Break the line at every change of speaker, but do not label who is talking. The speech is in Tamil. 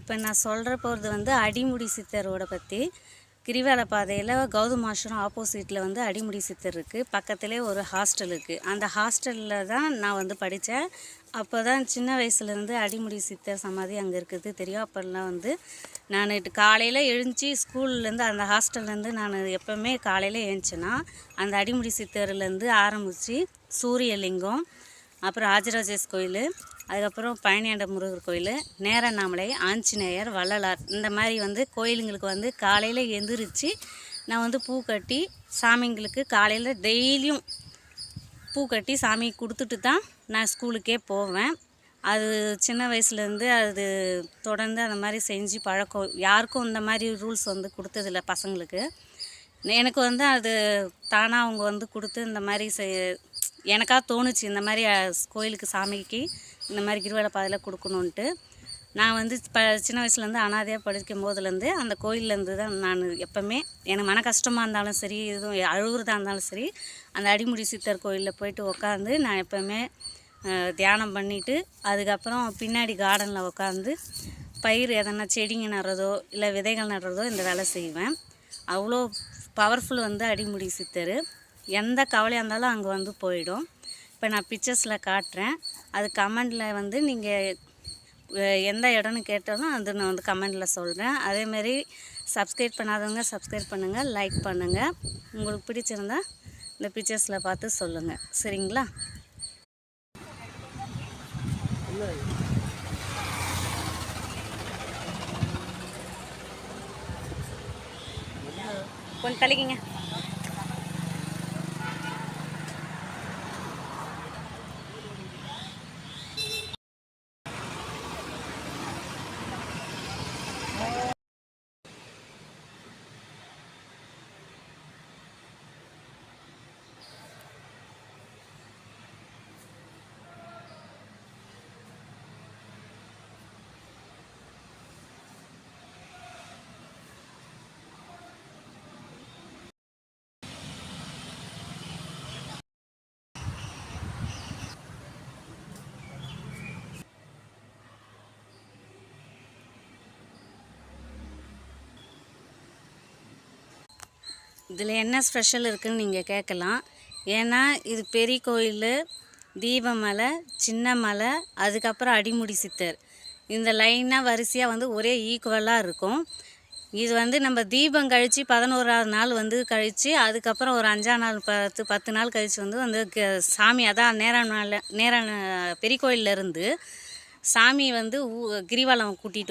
இப்போ நான் சொல்கிற போகிறது வந்து அடிமுடி சித்தரோட பற்றி. கிரிவல பாதையில் கௌதம் ஆசிரம் ஆப்போசிட்டில் வந்து அடிமுடி சித்தர் இருக்குது. பக்கத்துலேயே ஒரு ஹாஸ்டல் இருக்குது. அந்த ஹாஸ்டலில் தான் நான் வந்து படித்தேன். அப்போ தான் சின்ன வயசுலேருந்து அடிமுடி சித்தர் சமாதி அங்கே இருக்குது தெரியும். அப்போல்லாம் வந்து நான் காலையில் எழுந்துச்சி ஸ்கூல்லேருந்து அந்த ஹாஸ்டல்லேருந்து நான் எப்போவுமே காலையில் எழுந்துச்சேன்னா அந்த அடிமுடி சித்தர்லேருந்து ஆரம்பித்து சூரியலிங்கம், அப்புறம் ராஜராஜேஸ் கோயில், அதுக்கப்புறம் பழனியாண்ட முருகர் கோயில், நேரநாமலை, ஆஞ்சநேயர், வள்ளலார், இந்த மாதிரி வந்து கோயிலுங்களுக்கு வந்து காலையில் எழுந்திரிச்சு நான் வந்து பூ கட்டி சாமிங்களுக்கு காலையில் டெய்லியும் பூ கட்டி சாமி கொடுத்துட்டு தான் நான் ஸ்கூலுக்கே போவேன். அது சின்ன வயசுலேருந்து அது தொடர்ந்து அந்த மாதிரி செஞ்சு பழக்கம். யாருக்கும் இந்த மாதிரி ரூல்ஸ் வந்து கொடுத்ததில்ல பசங்களுக்கு. எனக்கு வந்து அது தானாக அவங்க வந்து கொடுத்து இந்த மாதிரி எனக்காக தோணுச்சு இந்த மாதிரி கோயிலுக்கு சாமிக்கு இந்த மாதிரி கிரிவல பாதையில் கொடுக்கணுன்ட்டு. நான் வந்து சின்ன வயசுலேருந்து அனாதையாக படிக்கும் போதுலேருந்து அந்த கோயிலேருந்து தான் நான் எப்போவுமே எனக்கு மன கஷ்டமாக இருந்தாலும் சரி, எதுவும் அழுகுறதா இருந்தாலும் சரி, அந்த அடிமுடி சித்தர் கோயிலில் போய்ட்டு உட்காந்து நான் எப்போவுமே தியானம் பண்ணிவிட்டு அதுக்கப்புறம் பின்னாடி கார்டனில் உட்காந்து பயிர் எதனா செடிங்க நடுறதோ இல்லை விதைகள் நடுறதோ இந்த வேலை செய்வேன். அவ்வளோ பவர்ஃபுல் வந்து அடிமுடி சித்தர். எந்த கவலையாக இருந்தாலும் அங்கே வந்து போயிடும். இப்போ நான் பிக்சர்ஸில் காட்டுறேன். அது கமெண்டில் வந்து நீங்கள் எந்த இடம்னு கேட்டாலும் அது நான் வந்து கமெண்டில் சொல்கிறேன். அதேமாரி சப்ஸ்கிரைப் பண்ணாதவங்க சப்ஸ்கிரைப் பண்ணுங்கள், லைக் பண்ணுங்கள். உங்களுக்கு பிடிச்சிருந்தா இந்த பிக்சர்ஸில் பார்த்து சொல்லுங்கள், சரிங்களா? கொஞ்சம் தள்ளிக்கிங்க. இதில் என்ன ஸ்பெஷல் இருக்குதுன்னு நீங்கள் கேட்கலாம். ஏன்னா இது பெரிய கோயில், தீபமலை, சின்ன மலை, அதுக்கப்புறம் அடிமுடி சித்தர், இந்த லைனாக வரிசையாக வந்து ஒரே ஈக்குவலாக இருக்கும். இது வந்து நம்ம தீபம் கழித்து 11ஆவது நாள் வந்து கழித்து அதுக்கப்புறம் ஒரு 5ஆம் நாள் 10 நாள் கழித்து வந்து சாமி அதான் பெரிய கோயிலேருந்து சாமி வந்து கிரிவலம் கூட்டிகிட்டு